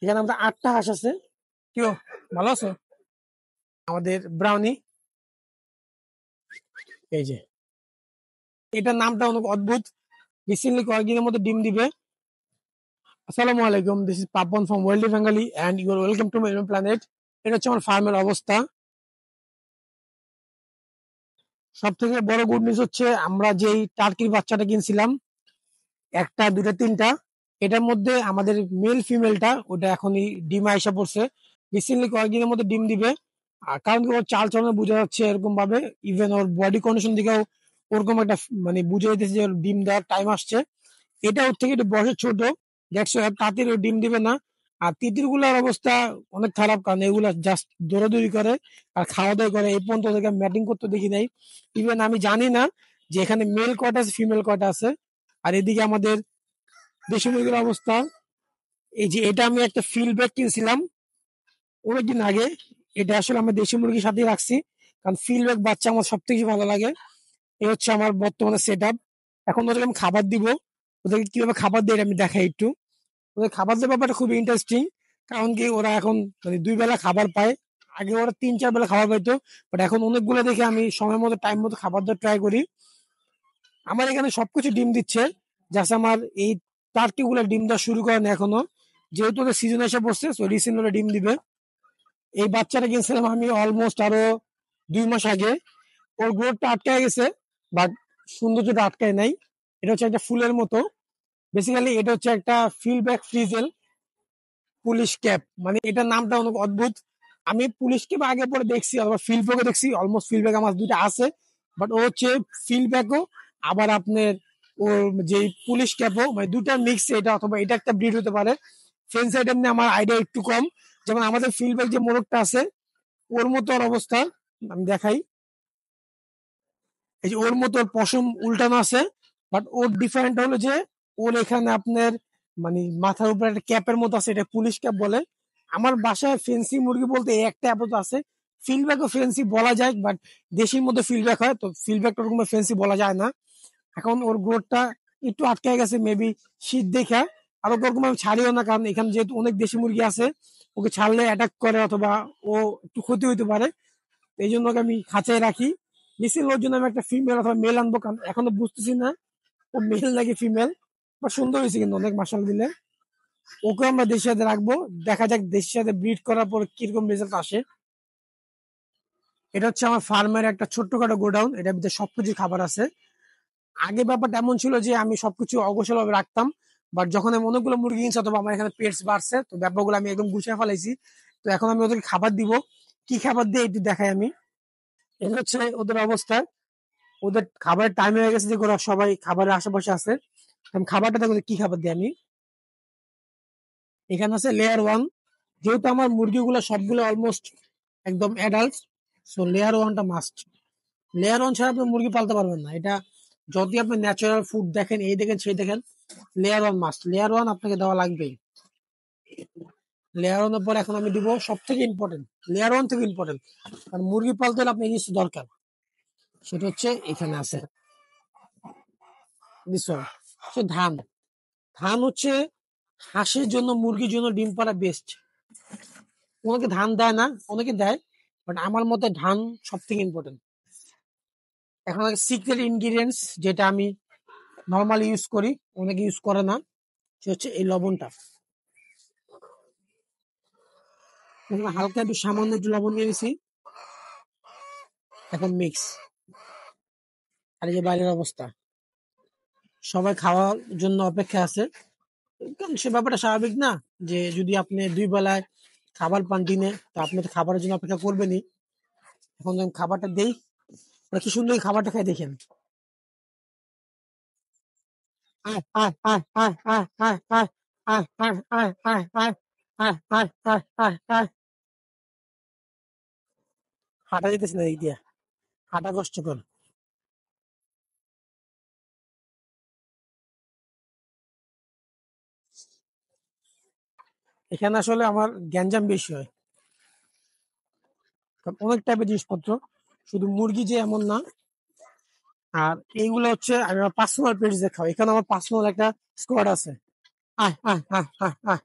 এখানে আমাদের 8টা হাঁস আছে। কেউ ভালো আছো? আমাদের ব্রাউনি, এই যে এটার নামটা অনেক অদ্ভুত। রিসেন্টলি কয়েকদিনের মধ্যে ডিম দিবে। আসসালামু আলাইকুম, this is Papon from world Bengali and you are welcome to my planet. এটা হচ্ছে আমার ফার্মের অবস্থা। সব থেকে বড় গুড নিউজ হচ্ছে আমরা যেই টার্কির বাচ্চাটা কিনছিলাম, একটা দুটা তিনটা, এটার মধ্যে আমাদের মেল ফিমেলটা ওটা এখনই ডিম আইসা পড়ছে। রিসেন্টলি কয়েকদিনের মধ্যে ডিম দিবে। আর কারণ কি ওর চাল চলনে বোঝা যাচ্ছে এরকম ভাবে, ইভেন ওর বডি কন্ডিশন দিকেও ওরকম একটা মানে বুঝে যেতেছে যে ওর ডিম দেওয়ার টাইম আসছে। এটা ওর থেকে একটু বয়সে ছোট, দেখছো তাঁতির ও ডিম দিবে না। আর তিতির গুলার অবস্থা অনেক খারাপ, কারণ এগুলা জাস্ট দৌড়াদৌড়ি করে আর খাওয়া দাওয়া করে। এই পর্যন্ত ওদেরকে ম্যাটিং করতে দেখি নাই। ইভেন আমি জানি না যে এখানে মেল কয়টা আছে ফিমেল কয়টা আছে। আর এদিকে আমাদের দেশি মুরগির অবস্থা, এই যে এটা আমি একটা ফিল্ড ব্যাগ কিনছিলাম অনেকদিন আগে। এটা আসলে আমার দেশি মুরগির সাথে রাখছি, কারণ ফিল্ড ব্যাগ বাচ্চা আমার সব থেকে ভালো লাগে। এই হচ্ছে আমার বর্তমানে সেট আপ। এখন ওদেরকে আমি খাবার দিব। ওদেরকে কিভাবে খাবার দেয় এটা আমি দেখাই একটু। ওদের খাবার দেওয়ার ব্যাপারটা খুব ইন্টারেস্টিং। কারণ কি ওরা এখন মানে 2 বেলা খাবার পায়। আগে ওরা 3-4 বেলা খাবার পাইতো, বাট এখন অনেকগুলো দেখে আমি সময় মতো টাইম মতো খাবার দেওয়ার ট্রাই করি। আমার এখানে সবকিছু ডিম দিচ্ছে। জাস্ট আমার এই টার্কি গুলা ডিম দেওয়া শুরু করে না এখনো, যেহেতু ওদের সিজন এসে পড়ছে, সো রিসেন্ট ওরা ডিম দিবে। এই বাচ্চাটা কিনছিলাম আমি অলমোস্ট আরো 2 মাস আগে। ওর গ্রোথটা আটকায় গেছে, বাট সৌন্দর্যটা আটকায় নাই। এটা হচ্ছে একটা ফুলের মতো। বেসিক্যালি এটা হচ্ছে একটা ফিল্ডব্যাক ফ্রিজেল পুলিশ ক্যাপ, মানে এটার নামটা অনেক অদ্ভুত। আমি পুলিশ ক্যাপ আগে পরে দেখছি, আবার ফিল্ড ব্যাগও দেখছি। অলমোস্ট ফিল্ড ব্যাগ আমার দুইটা আছে, বাট ও হচ্ছে ফিল্ড ব্যাগও আবার আপনার ওর যে পুলিশ ক্যাপও, মানে দুইটা মিক্স এটা, অথবা এটা একটা ব্রিড হতে পারে। ফেন্স আইটেম নিয়ে আমার আইডিয়া একটু কম। যেমন আমাদের ফিল্ড ব্যাগ যে মোরগটা আছে ওর মতো ওর অবস্থা। আমি দেখাই, এই যে ওর মতো ওর পশম উল্টানো আছে। বাট ওর ডিফারেন্ট হলো যে ওর এখানে আপনার মানে মাথার উপরে একটা ক্যাপের মতো আছে, এটা পুলিশ ক্যাপ বলে। আমার বাসায় ফেন্সি মুরগি বলতে এই একটা আপাতত আছে। ফিল্ডব্যাকও ফেন্সি বলা যায়, বাট দেশির মধ্যে ফিল্ডব্যাক হয়, তো ফিল্ডব্যাকটা ওরকম ফেন্সি বলা যায় না। এখন ওর গ্রোথটা একটু আটকে গেছে মেবি শীত দেখা। আর ওরকম আমি ছাড়িও না, কারণ এখানে যেহেতু অনেক দেশি মুরগি আছে, ওকে ছাড়লে অ্যাটাক করে অথবা ও একটু ক্ষতি হইতে পারে। এই জন্য ওকে আমি খাঁচায় রাখি। নিশ্চয়ই ওর জন্য আমি একটা ফিমেল অথবা মেল আনবো, কারণ এখনো বুঝতেছি না ও মেল নাকি ফিমেল। বাট সুন্দর হয়েছে কিন্তু অনেক, মাসাল দিলে। ওকে আমরা দেশের সাথে রাখবো, দেখা যাক দেশের সাথে ব্রিড করার পর কিরকম রেজাল্ট আসে। এটা হচ্ছে আমার ফার্মের একটা ছোট্টখাটো গোডাউন, এটার ভিতরে সবকিছু খাবার আছে। আগে ব্যাপারটা এমন ছিল যে আমি সবকিছু অগোছালো ভাবে রাখতাম, বাট যখন আমি অনেকগুলো মুরগি কিনছি অথবা আমার এখানে পেটস বাড়ছে, তো ব্যাপারগুলো আমি একদম গুছিয়ে ফেলাইছি। তো এখন আমি ওদেরকে খাবার দিব। কি খাবার দিয়ে একটু দেখাই আমি। এটা হচ্ছে ওদের অবস্থা। ওদের খাবারের টাইম হয়ে গেছে, যে ওরা সবাই খাবারের আশেপাশে আছে। আমি খাবারটা দেখো কি খাবার দিই আমি। এখানে আছে লেয়ার 1। যেহেতু আমার মুরগিগুলো সবগুলো অলমোস্ট একদম অ্যাডাল্ট, সো লেয়ার 1টা মাস্ট। লেয়ার 1 ছাড়া আপনি মুরগি পালতে পারবেন না। এটা যদি আপনি ন্যাচারাল ফুড দেখেন, এই দেখেন সেই দেখেন, লেয়ার 1 মাস্ট। লেয়ার 1 আপনাকে দেওয়া লাগবেই। লেয়ার 1 এর পর এখন আমি দিব সব থেকে ইম্পর্টেন্ট, লেয়ার 1 থেকে ইম্পর্টেন্ট, কারণ মুরগি পালতে হলে আপনার জিনিস দরকার। সেটা হচ্ছে এখানে আছে দিস ওয়ান, হচ্ছে ধান। ধান হচ্ছে হাঁসের জন্য মুরগির জন্য ডিম পাড়া বেস্ট। অনেকে ধান দেয় না, অনেকে দেয়, বাট আমার মতে ধান সব থেকে ইম্পর্টেন্ট। এখন সিক্রেট ইনগ্রিডিয়েন্টস যেটা আমি নর্মালি ইউজ করি, অনেকে ইউজ করে না, সে হচ্ছে এই লবণটা। এখানে হালকা একটু সামান্য একটু লবণ নিয়ে নিছি, এখন মিক্স। আর এই যে বাইরের অবস্থা, সবাই খাওয়ার জন্য অপেক্ষা আছে। কারণ সে ব্যাপারটা স্বাভাবিক না, যে যদি আপনি 2 বেলায় খাবার পান দিনে, তো আপনি তো খাবারের জন্য অপেক্ষা করবেনই। এখন যখন খাবারটা দেই, ওরা কি সুন্দর খাবারটা খাই দেখেন। আয় আয় আয় আয় আয় আয় আয় আয় আয় আয় আয় আয় আয় আয় আয় আয় আয়। হাঁটা যেতেছে না দিক দিয়া, হাঁটা কষ্টকর। এখানে আসলে আমার গ্যাঞ্জাম বেশি হয়, কারণ অনেক টাইপের জিনিসপত্র, শুধু মুরগি যে এমন না। আর এইগুলো হচ্ছে আমি আমার পার্সোনাল পেজ দেখাও, এখানে আমার পার্সোনাল একটা স্কোয়াড আছে। আয় আয় আয় আয় আয়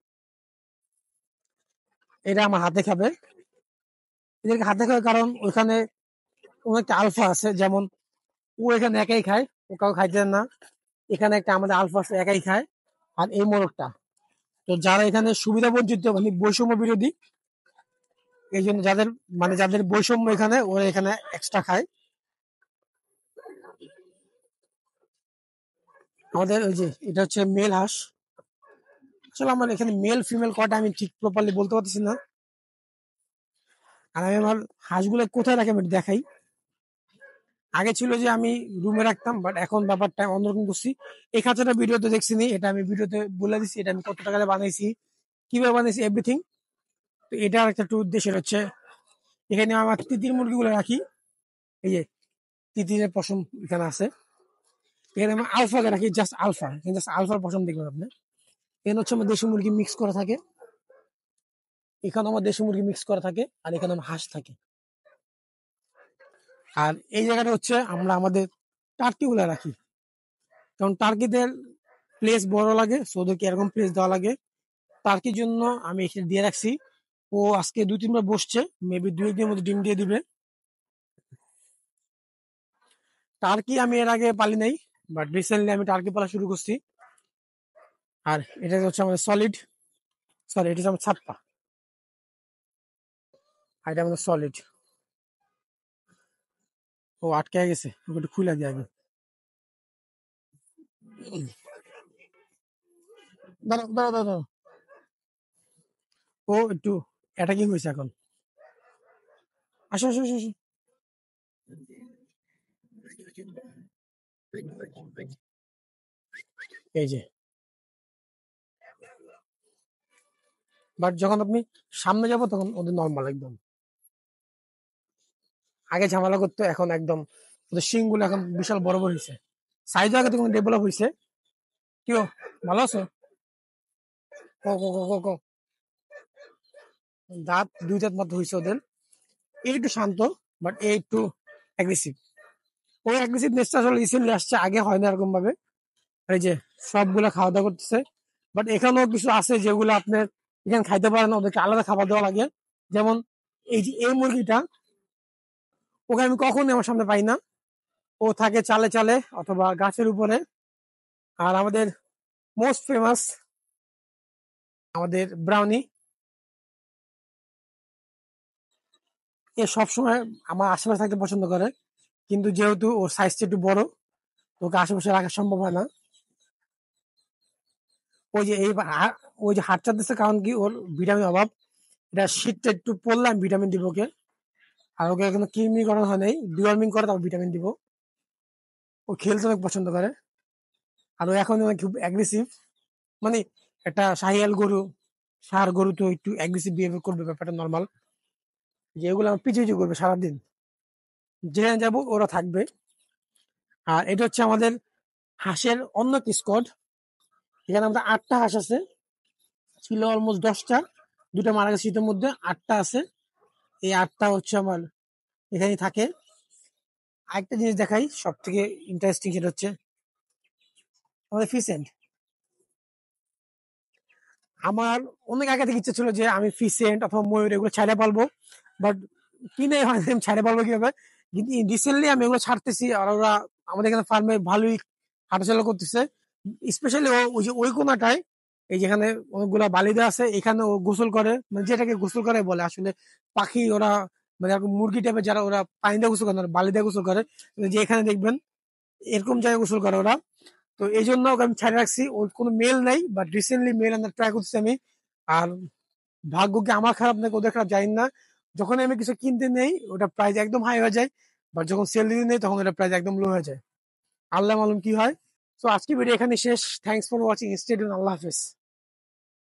এটা আমার হাতে খাবে। এদেরকে হাতে খাবে কারণ ওইখানে অনেকটা আলফা আছে, যেমন ও এখানে একাই খায়, ও কাউ খাইতে দেন না। এখানে একটা আমাদের আলফা আছে, একাই খায়। আর এই মোরগটা, তো যারা এখানে সুবিধা বঞ্চিত মানে বৈষম্য বিরোধী, এই জন্য যাদের মানে যাদের বৈষম্য এখানে, ওরা এখানে এক্সট্রা খায়। আমাদের ওই যে এটা হচ্ছে মেল হাঁস। আসলে আমার এখানে মেল ফিমেল কয়টা আমি ঠিক প্রপারলি বলতে পারতেছি না। আর আমি আমার হাঁসগুলো কোথায় রাখি আমি একটু দেখাই। আগে ছিল যে আমি রুমে রাখতাম, বাট এখন ব্যাপারটা অন্যরকম করছি। এই খাঁচাটা ভিডিওতে দেখছি নি, এটা আমি ভিডিওতে বলে দিচ্ছি এটা আমি কত টাকা দিয়ে বানাইছি, কিভাবে বানাইছি, এভরিথিং। তো এটার একটা একটু উদ্দেশ্য হচ্ছে এখানে আমার তিতির মুরগিগুলো রাখি। এই যে তিতিরের পশম এখানে আছে। এখানে আমি আলফাকে রাখি, জাস্ট আলফা, জাস্ট আলফার পশম দেখবেন আপনি। এখানে হচ্ছে আমার দেশি মুরগি মিক্স করা থাকে, এখানে আমার দেশি মুরগি মিক্স করা থাকে, আর এখানে আমার হাঁস থাকে। আর এই জায়গাটা হচ্ছে আমরা আমাদের টার্কি গুলা রাখি, কারণ টার্কিদের প্লেস বড় লাগে, সো ওদেরকে এরকম প্লেস দেওয়া লাগে। টার্কির জন্য আমি এখানে দিয়ে রাখছি। ও আজকে 2-3 বার বসছে, মেবি 2 একদিনের মধ্যে ডিম দিয়ে দিবে। টার্কি আমি এর আগে পালি নাই, বাট রিসেন্টলি আমি টার্কি পালা শুরু করছি। আর এটা হচ্ছে আমাদের সলিড, সরি এটা হচ্ছে আমার ছাপ্পা, আর এটা আমাদের সলিড। ও আটকে গেছে, ওকে একটু খুলে দিয়ে আগে। দাঁড়াও দাঁড়াও দাঁড়াও, ও একটু অ্যাটাকিং হয়েছে এখন। আসো আসো আসো আসো। এই যে, বাট যখন আপনি সামনে যাবো তখন ওদের নর্মাল একদম। আগে ঝামেলা করতো, এখন একদম ওদের শিং গুলো এখন বিশাল বড় বড় হয়েছে, সাইজও আগে তখন ডেভেলপ হয়েছে। কেউ ভালো আছো? কো কো কো কো কো। দাঁত 2 দাঁত মতো হয়েছে ওদের। এই একটু শান্ত, বাট এই একটু অ্যাগ্রেসিভ। ওই অ্যাগ্রেসিভনেসটা আসলে রিসেন্টলি আসছে, আগে হয় না এরকম ভাবে। এই যে সবগুলা খাওয়া দাওয়া করতেছে, বাট এখানেও কিছু আছে যেগুলো আপনার এখানে খাইতে পারে না, ওদেরকে আলাদা খাবার দেওয়া লাগে। যেমন এই যে এই মুরগিটা, ওকে আমি কখনোই আমার সামনে পাই না। ও থাকে চালে চালে অথবা গাছের উপরে। আর আমাদের মোস্ট ফেমাস আমাদের ব্রাউনি, এ সবসময় আমার আশেপাশে থাকতে পছন্দ করে, কিন্তু যেহেতু ওর সাইজটা একটু বড়, ওকে আশেপাশে রাখা সম্ভব হয় না। ওই যে ওই যে হাত চাচ্ছে, কারণ কি ওর ভিটামিন অভাব। এটা শীতটা একটু পড়লে আমি ভিটামিন দিব ওকে। আর ওকে এখনো কৃমি করানো হয় নাই, ডিওয়ার্মিং করে তারপর ভিটামিন দিব। ও খেলতে অনেক পছন্দ করে। আর ও এখন অনেক খুব অ্যাগ্রেসিভ, মানে একটা শাহিয়াল গরু, ষাঁড় গরু তো একটু অ্যাগ্রেসিভ বিহেভিয়ার করবে, ব্যাপারটা নর্মাল। যেগুলো আমার পিছু পিছু করবে সারাদিন, যেখানে যাবো ওরা থাকবে। আর এটা হচ্ছে আমাদের হাঁসের অন্য কি স্কোয়াড। এখানে আমাদের 8টা হাঁস আছে, ছিল অলমোস্ট 10টা, 2টা মারা গেছে শীতের মধ্যে, 8টা আছে। এই 8টা হচ্ছে আমার এখানেই থাকে। আরেকটা জিনিস দেখাই সব থেকে ইন্টারেস্টিং, সেটা হচ্ছে আমাদের ফিসেন্ট। আমার অনেক আগে থেকে ইচ্ছা ছিল যে আমি ফিসেন্ট অথবা ময়ূর এগুলো ছাড়ে পালবো, বাট কিনে হয় আমি ছাড়ে পালবো কিভাবে। কিন্তু রিসেন্টলি আমি এগুলো ছাড়তেছি, আর ওরা আমাদের এখানে ফার্মে ভালোই হাঁটাচলা করতেছে। স্পেশালি ওই যে ওই কোনাটায়, এই যেখানে অনেকগুলা বালি দেওয়া আছে, এখানে ও গোসল করে, মানে যেটাকে গোসল করে বলে আসলে পাখি ওরা, মানে এরকম মুরগি টাইপের যারা, ওরা পানি দিয়ে গোসল করে না, বালি দিয়ে গোসল করে। যে এখানে দেখবেন এরকম জায়গায় গোসল করে ওরা। তো এই জন্য ওকে আমি ছাড়ে রাখছি, ওর কোনো মেল নাই, বাট রিসেন্টলি মেল আনার ট্রাই করতেছি আমি। আর ভাগ্য কি আমার খারাপ নাকি ওদের খারাপ জানি না, যখন আমি কিছু কিনতে নেই ওটা প্রাইস একদম হাই হয়ে যায়, বাট যখন সেল দিতে নেই তখন এটা প্রাইস একদম লো হয়ে যায়। আল্লাহ মালুম কি হয়। তো আজকে ভিডিও এখানে শেষ। Thanks for watching, stay tune, আল্লাহ হাফেজ।